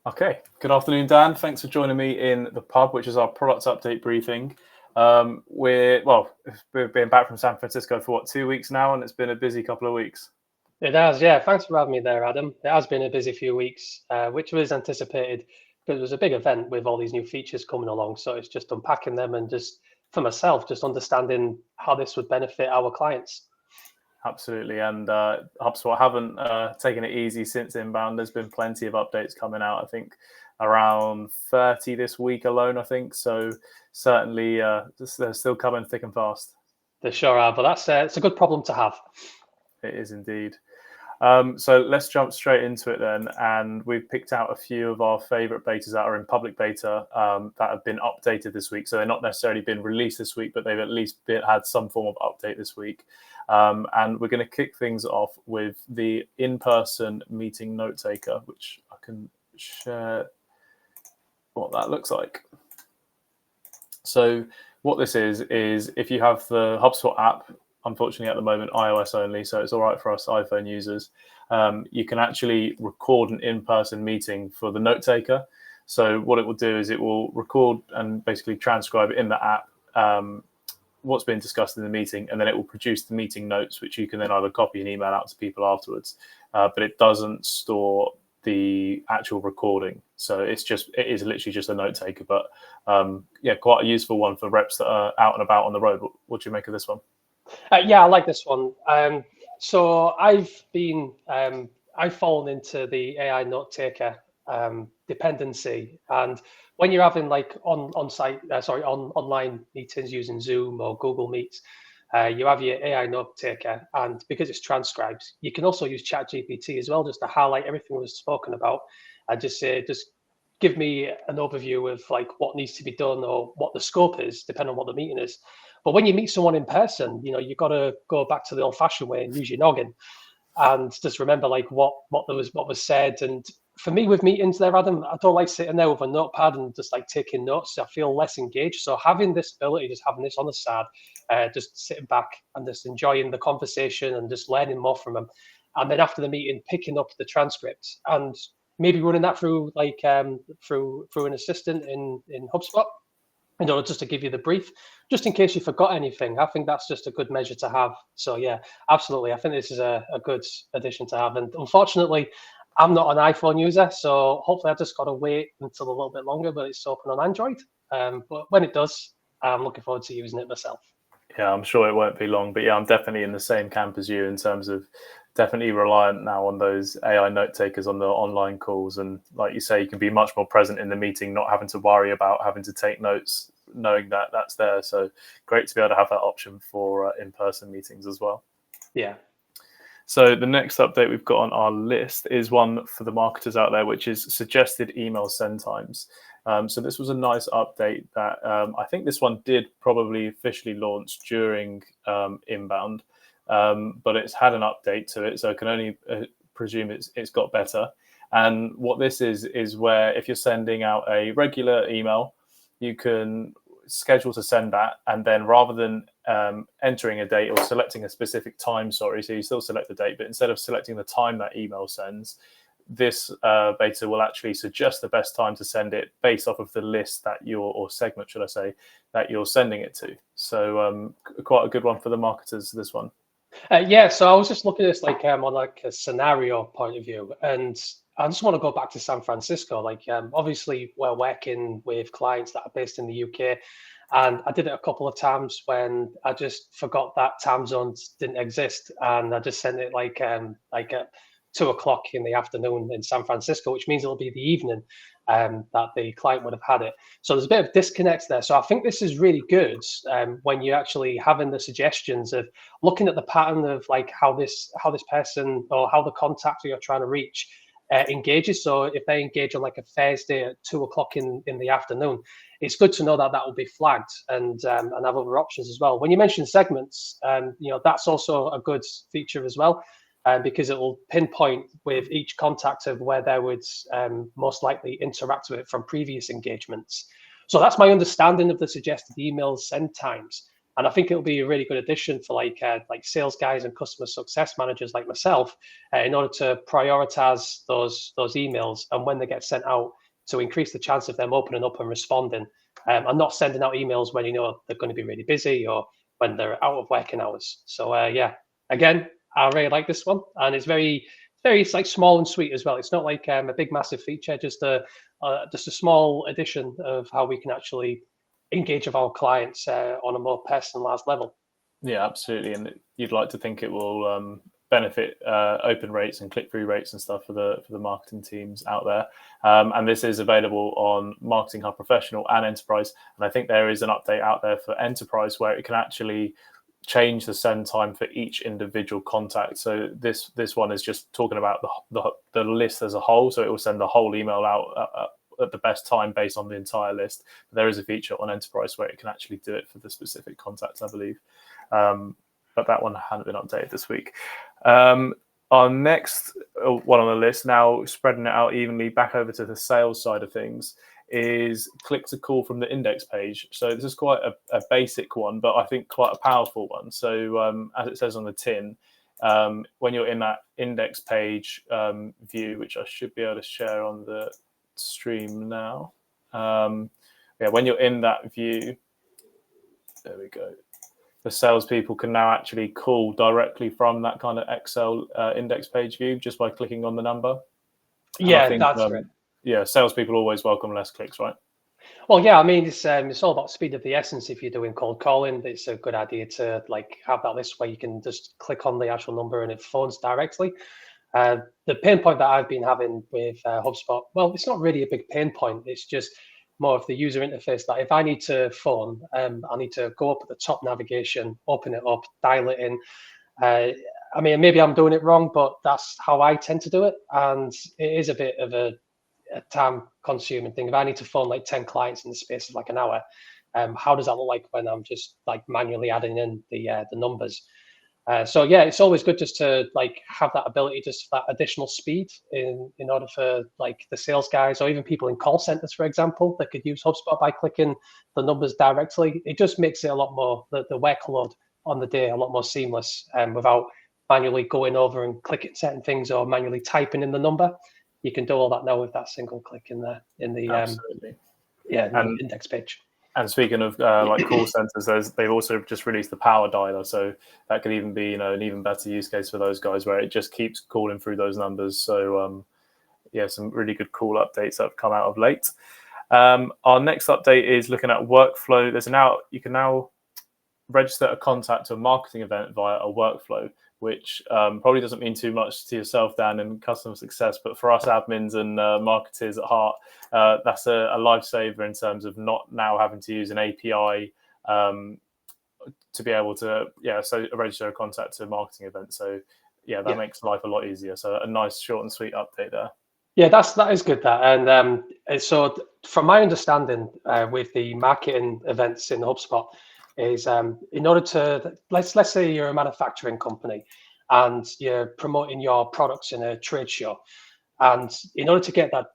Okay, good afternoon, Dan. Thanks for joining me in the pub, which is our product update briefing. We've been back from San Francisco for 2 weeks now, and it's been a busy couple of weeks. It has, yeah. Thanks for having me there, Adam. It has been a busy few weeks, which was anticipated because it was a big event with all these new features coming along. So it's just unpacking them and just for myself, just understanding how this would benefit our clients. Absolutely, and HubSpot haven't taken it easy since inbound. There's been plenty of updates coming out. I think around 30 this week alone. I think so. Certainly, they're still coming thick and fast. They sure are, but that's it's a good problem to have. It is indeed. So let's jump straight into it then. And we've picked out a few of our favorite betas that are in public beta that have been updated this week. So they're not necessarily been released this week, but they've at least had some form of update this week. And we're going to kick things off with the in-person meeting note taker, which I can share what that looks like. So what this is if you have the HubSpot app, unfortunately at the moment iOS only, so it's all right for us iPhone users, you can actually record an in-person meeting for the note taker. So what it will do is it will record and basically transcribe in the app what's been discussed in the meeting, and then it will produce the meeting notes, which you can then either copy and email out to people afterwards. But it doesn't store the actual recording. So it is literally just a note taker, but quite a useful one for reps that are out and about on the road. What do you make of this one? Yeah, I like this one. So I've fallen into the AI note taker dependency, and when you're having like online meetings using Zoom or Google Meets, you have your AI note taker, and because it's transcribed, you can also use ChatGPT as well, just to highlight everything we've spoken about, and just give me an overview of like what needs to be done or what the scope is, depending on what the meeting is. But when you meet someone in person, you've got to go back to the old-fashioned way and use your noggin, and just remember like what was said. And for me with meetings there, Adam, I don't like sitting there with a notepad and just like taking notes. I feel less engaged. So having this ability, just having this on the side, just sitting back and just enjoying the conversation and just learning more from them. And then after the meeting, picking up the transcript and maybe running that through through an assistant in HubSpot, just to give you the brief, just in case you forgot anything. I think that's just a good measure to have. So yeah, absolutely. I think this is a good addition to have. And unfortunately, I'm not an iPhone user, so hopefully I just got to wait until a little bit longer, but it's open on Android. But when it does, I'm looking forward to using it myself. Yeah, I'm sure it won't be long, but yeah, I'm definitely in the same camp as you in terms of definitely reliant now on those AI note takers on the online calls. And like you say, you can be much more present in the meeting, not having to worry about having to take notes, knowing that that's there. So great to be able to have that option for in-person meetings as well. Yeah. So the next update we've got on our list is one for the marketers out there, which is suggested email send times. So this was a nice update that I think this one did probably officially launch during inbound, but it's had an update to it, so I can only presume it's got better. And what this is where if you're sending out a regular email, you can schedule to send that, and then rather than entering a date or selecting a specific time, so you still select the date, but instead of selecting the time that email sends, this beta will actually suggest the best time to send it based off of the list that or segment, should I say, that you're sending it to. So quite a good one for the marketers, this one. Yeah, so I was just looking at this like on like a scenario point of view, and I just want to go back to San Francisco. Like, obviously, we're working with clients that are based in the UK, and I did it a couple of times when I just forgot that time zones didn't exist, and I just sent it like at 2 o'clock in the afternoon in San Francisco, which means it'll be the evening that the client would have had it. So there's a bit of disconnect there. So I think this is really good when you're actually having the suggestions of looking at the pattern of like how this person or how the contact you're trying to reach engages. So if they engage on like a Thursday at 2 o'clock in the afternoon, it's good to know that that will be flagged and have other options as well. When you mention segments, that's also a good feature as well. Because it will pinpoint with each contact of where they would most likely interact with it from previous engagements. So that's my understanding of the suggested email send times. And I think it'll be a really good addition for like sales guys and customer success managers like myself, in order to prioritize those emails, and when they get sent out, to increase the chance of them opening up and responding, and not sending out emails when they're going to be really busy or when they're out of working hours. So yeah, again, I really like this one, and it's it's like small and sweet as well. It's not like a big massive feature, just a small addition of how we can actually engage with our clients on a more personalized level. Yeah, absolutely. And you'd like to think it will benefit open rates and click-through rates and stuff for the marketing teams out there. And this is available on Marketing Hub Professional and Enterprise. And I think there is an update out there for Enterprise where it can actually change the send time for each individual contact. So this one is just talking about the list as a whole. So it will send the whole email out at the best time based on the entire list. But there is a feature on Enterprise where it can actually do it for the specific contacts, I believe. But that one hadn't been updated this week. Our next one on the list, now spreading it out evenly back over to the sales side of things, is click to call from the index page. So this is quite a basic one, but I think quite a powerful one. So as it says on the tin, when you're in that index page view, which I should be able to share on the stream now. Yeah, when you're in that view, there we go. The salespeople can now actually call directly from that kind of Excel index page view just by clicking on the number. And Yeah, I think, that's right. Yeah, salespeople always welcome less clicks, right? Well, yeah, I mean, it's all about speed of the essence. If you're doing cold calling, it's a good idea to like have that list where you can just click on the actual number and it phones directly. The pain point that I've been having with HubSpot, well, it's not really a big pain point. It's just more of the user interface that if I need to phone, I need to go up at the top navigation, open it up, dial it in. I mean, maybe I'm doing it wrong, but that's how I tend to do it. And it is a bit of a time consuming thing. If I need to phone like 10 clients in the space of like an hour, how does that look like when I'm just like manually adding in the numbers? So yeah, it's always good just to like have that ability, just that additional speed in order for like the sales guys or even people in call centers, for example, that could use HubSpot by clicking the numbers directly. It just makes it a lot more the workload on the day a lot more seamless, without manually going over and clicking certain things or manually typing in the number. You can do all that now with that single click in the Absolutely. the index page. And speaking of like call centers, they've also just released the power dialer, so that could even be an even better use case for those guys where it just keeps calling through those numbers. So yeah, some really good cool updates that have come out of late. Our next update is looking at workflow. You can now register a contact to a marketing event via a workflow, which probably doesn't mean too much to yourself, Dan, in customer success, but for us admins and marketers at heart, that's a lifesaver in terms of not now having to use an API to be able to register a contact to a marketing event. So yeah, that makes life a lot easier. So a nice short and sweet update there. Yeah, that is good. And so from my understanding, with the marketing events in HubSpot, is in order to let's say you're a manufacturing company and you're promoting your products in a trade show, and in order to get that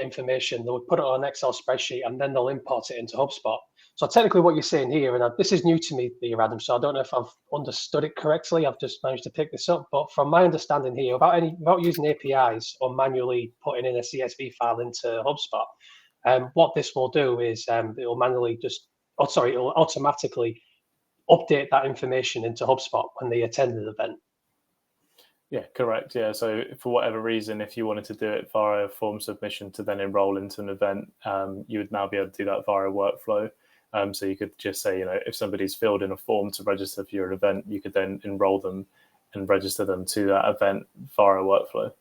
information, they'll put it on an Excel spreadsheet and then they'll import it into HubSpot. So technically what you're saying here, and this is new to me, Adam, so I don't know if I've understood it correctly. I've just managed to pick this up. But from my understanding here, without using APIs or manually putting in a CSV file into HubSpot, what this will do is it'll automatically update that information into HubSpot when they attend the event. Yeah, correct. Yeah, so for whatever reason, if you wanted to do it via a form submission to then enroll into an event, you would now be able to do that via a workflow. So you could just say, if somebody's filled in a form to register for your event, you could then enroll them and register them to that event via a workflow.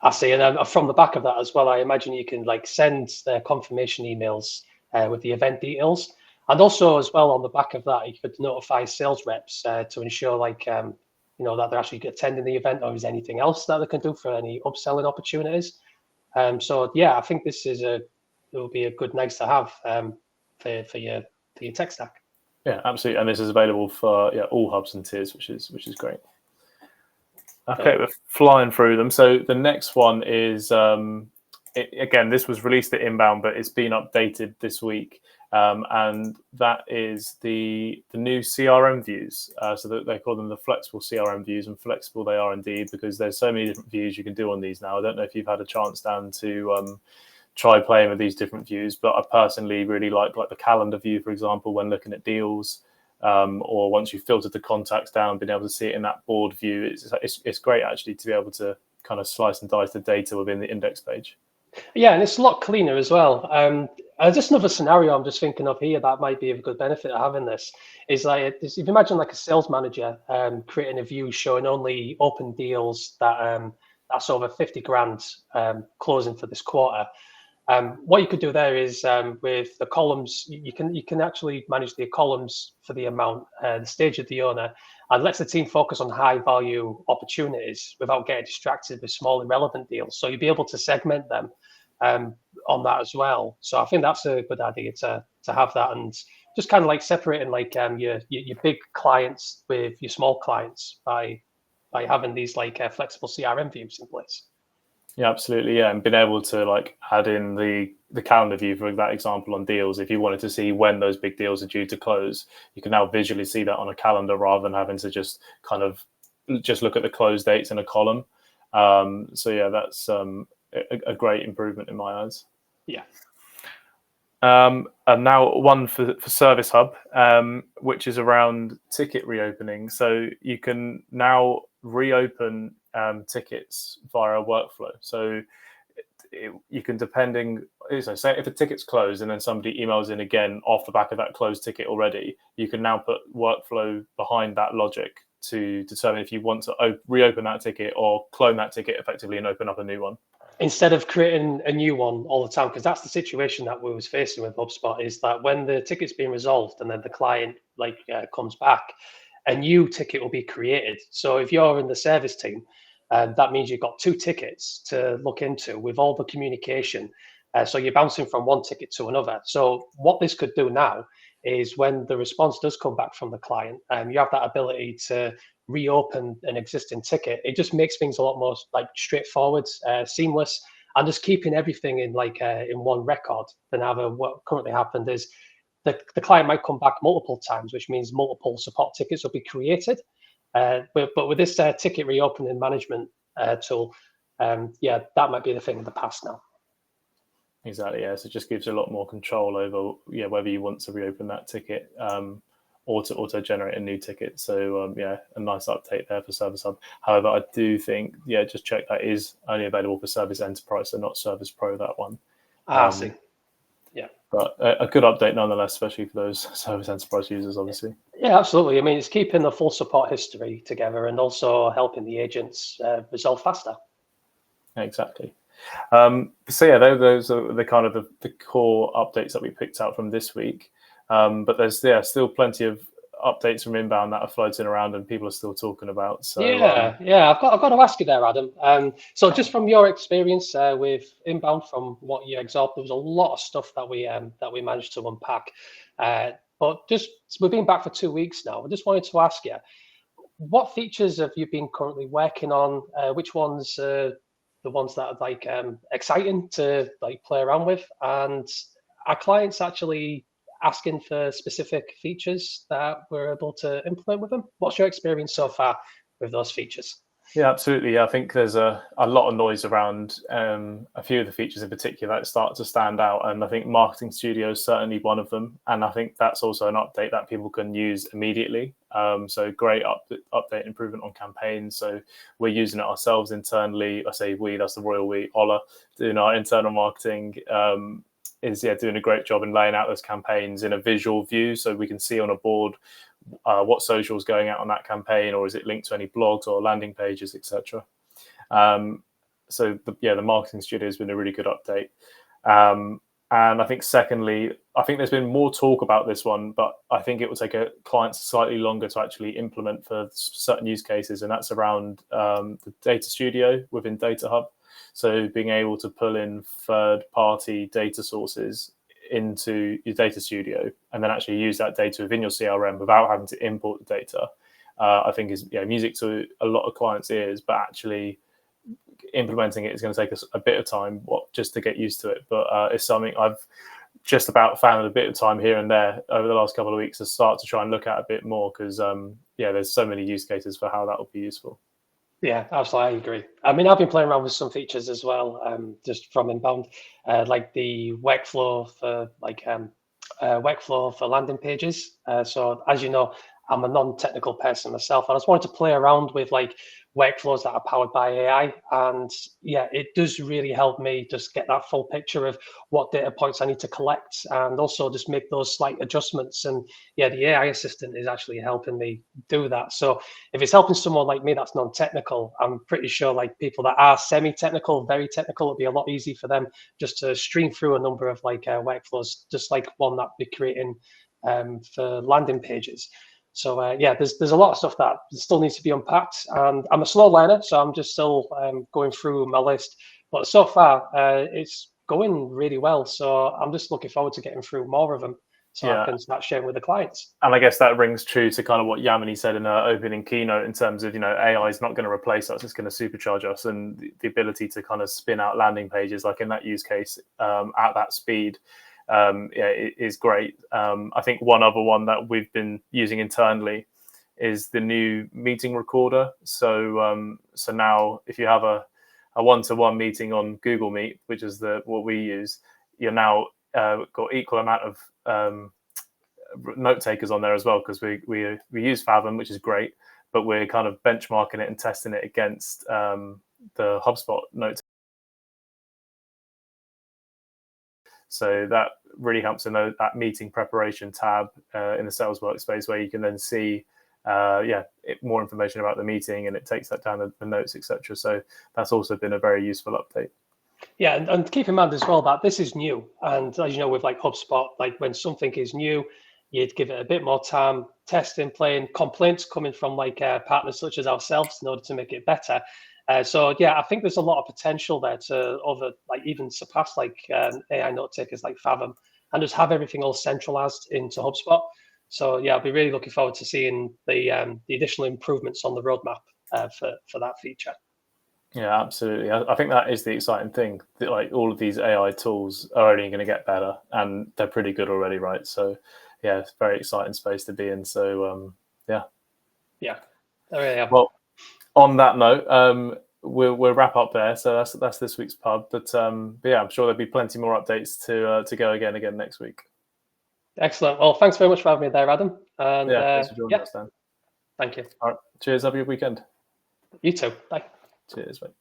I see. And from the back of that as well, I imagine you can like send their confirmation emails with the event details. And also as well, on the back of that, you could notify sales reps to ensure that they're actually attending the event, or is anything else that they can do for any upselling opportunities. So yeah, I think this it will be a good nice to have for your tech stack. Yeah, absolutely. And this is available for all hubs and tiers, which is great. Okay, we're flying through them. So the next one is again, this was released at Inbound, but it's been updated this week. And that is the new CRM views. So that they call them the flexible CRM views, and flexible they are indeed, because there's so many different views you can do on these now. I don't know if you've had a chance, Dan, to try playing with these different views, but I personally really like the calendar view, for example, when looking at deals, or once you've filtered the contacts down, being able to see it in that board view. It's great actually to be able to kind of slice and dice the data within the index page. Yeah, and it's a lot cleaner as well. Just another scenario I'm just thinking of here that might be of a good benefit of having this is like, if you imagine like a sales manager creating a view showing only open deals that's over 50 grand closing for this quarter. What you could do there is with the columns, you can actually manage the columns for the amount, the stage of the owner, and lets the team focus on high value opportunities without getting distracted with small irrelevant deals. So you'll be able to segment them on that as well. So I think that's a good idea to have that, and just kind of like separating like your big clients with your small clients by having these like flexible CRM views in place. Yeah, absolutely. Yeah, and being able to like add in the calendar view for that example on deals. If you wanted to see when those big deals are due to close, you can now visually see that on a calendar rather than having to just kind of just look at the close dates in a column. So yeah, that's a great improvement in my eyes. Yeah. And now one for Service Hub, which is around ticket reopening. So you can now reopen tickets via a workflow. So you can, say if a ticket's closed and then somebody emails in again off the back of that closed ticket already, you can now put workflow behind that logic to determine if you want to reopen that ticket or clone that ticket effectively and open up a new one. Instead of creating a new one all the time, because that's the situation that we was facing with HubSpot, is that when the ticket's being resolved and then the client comes back, a new ticket will be created. So if you're in the service team, that means you've got two tickets to look into with all the communication. So you're bouncing from one ticket to another. So what this could do now is when the response does come back from the client, you have that ability to reopen an existing ticket. It just makes things a lot more like straightforward, seamless, and just keeping everything in in one record than ever. What currently happened is the client might come back multiple times, which means multiple support tickets will be created. But with this ticket reopening management tool, that might be the thing of the past now. Exactly. Yeah. So it just gives you a lot more control over whether you want to reopen that ticket or to auto generate a new ticket. So a nice update there for Service Hub. However, I do think just check that is only available for Service Enterprise, so not Service Pro, that one. See. Yeah. But a good update nonetheless, especially for those Service Enterprise users, obviously. Yeah, absolutely. I mean, it's keeping the full support history together and also helping the agents resolve faster. Exactly. Those are the kind of the core updates that we picked out from this week. But there's still plenty of updates from Inbound that are floating around and people are still talking about. So I've got to ask you there, Adam. So just from your experience with Inbound, from what you absorbed, there was a lot of stuff that we managed to unpack. But just we've been back for 2 weeks now. I just wanted to ask you, what features have you been currently working on? Which ones the ones that are exciting to play around with, and are clients actually asking for specific features that we're able to implement with them? What's your experience so far with those features? Yeah, absolutely. I think there's a lot of noise around a few of the features in particular that start to stand out. And I think Marketing Studio is certainly one of them. And I think that's also an update that people can use immediately. So great update improvement on campaigns. So we're using it ourselves internally. I say we, that's the royal we, Ola, doing our internal marketing. Is doing a great job in laying out those campaigns in a visual view, so we can see on a board what social is going out on that campaign, or is it linked to any blogs or landing pages, etc. So the Marketing Studio has been a really good update. And I think secondly, I think there's been more talk about this one, but I think it will take clients slightly longer to actually implement for certain use cases, and that's around the Data Studio within Data Hub. So being able to pull in third-party data sources into your Data Studio and then actually use that data within your CRM without having to import the data, I think is music to a lot of clients' ears, but actually implementing it is going to take us a bit of time, just to get used to it. But it's something I've just about found a bit of time here and there over the last couple of weeks to start to try and look at a bit more, because there's so many use cases for how that will be useful. Yeah, absolutely. I agree. I mean, I've been playing around with some features as well, just from inbound, like the workflow for landing pages. So as you know, I'm a non-technical person myself, and I just wanted to play around with like workflows that are powered by AI. And yeah, it does really help me just get that full picture of what data points I need to collect, and also just make those slight adjustments. And yeah, the AI assistant is actually helping me do that. So if it's helping someone like me that's non-technical, I'm pretty sure like people that are semi-technical, very technical, it'll be a lot easier for them just to stream through a number of like workflows, just like one that we're creating for landing pages. So yeah, there's a lot of stuff that still needs to be unpacked, and I'm a slow learner, so I'm just still going through my list. But so far, it's going really well. So I'm just looking forward to getting through more of them, so I can start sharing with the clients. And I guess that rings true to kind of what Yamini said in her opening keynote, in terms of, AI is not going to replace us; it's going to supercharge us, and the ability to kind of spin out landing pages, like in that use case, at that speed. It is great. I think one other one that we've been using internally is the new meeting recorder. So now if you have a one-to-one meeting on Google Meet, which is what we use, you're now got equal amount of note takers on there as well, because we use Fathom, which is great, but we're kind of benchmarking it and testing it against the HubSpot note. So that really helps in that meeting preparation tab in the sales workspace, where you can then see more information about the meeting, and it takes that down the notes, etc. So that's also been a very useful update. Yeah, and keep in mind as well that this is new, and as you know, with like HubSpot, like when something is new, you'd give it a bit more time, testing, playing, complaints coming from like partners such as ourselves in order to make it better. So yeah, I think there's a lot of potential there to even surpass like AI note takers like Fathom, and just have everything all centralized into HubSpot. So yeah, I'll be really looking forward to seeing the additional improvements on the roadmap for that feature. Yeah, absolutely. I think that is the exciting thing. Like, all of these AI tools are only going to get better, and they're pretty good already, right? So yeah, it's a very exciting space to be in. So yeah. Well, on that note, we'll wrap up there. So that's this week's pub. But yeah, I'm sure there'll be plenty more updates to go again next week. Excellent. Well, thanks very much for having me there, Adam. And thanks for joining us, Dan. Thank you. All right. Cheers. Have a good weekend. You too. Bye. Cheers, mate.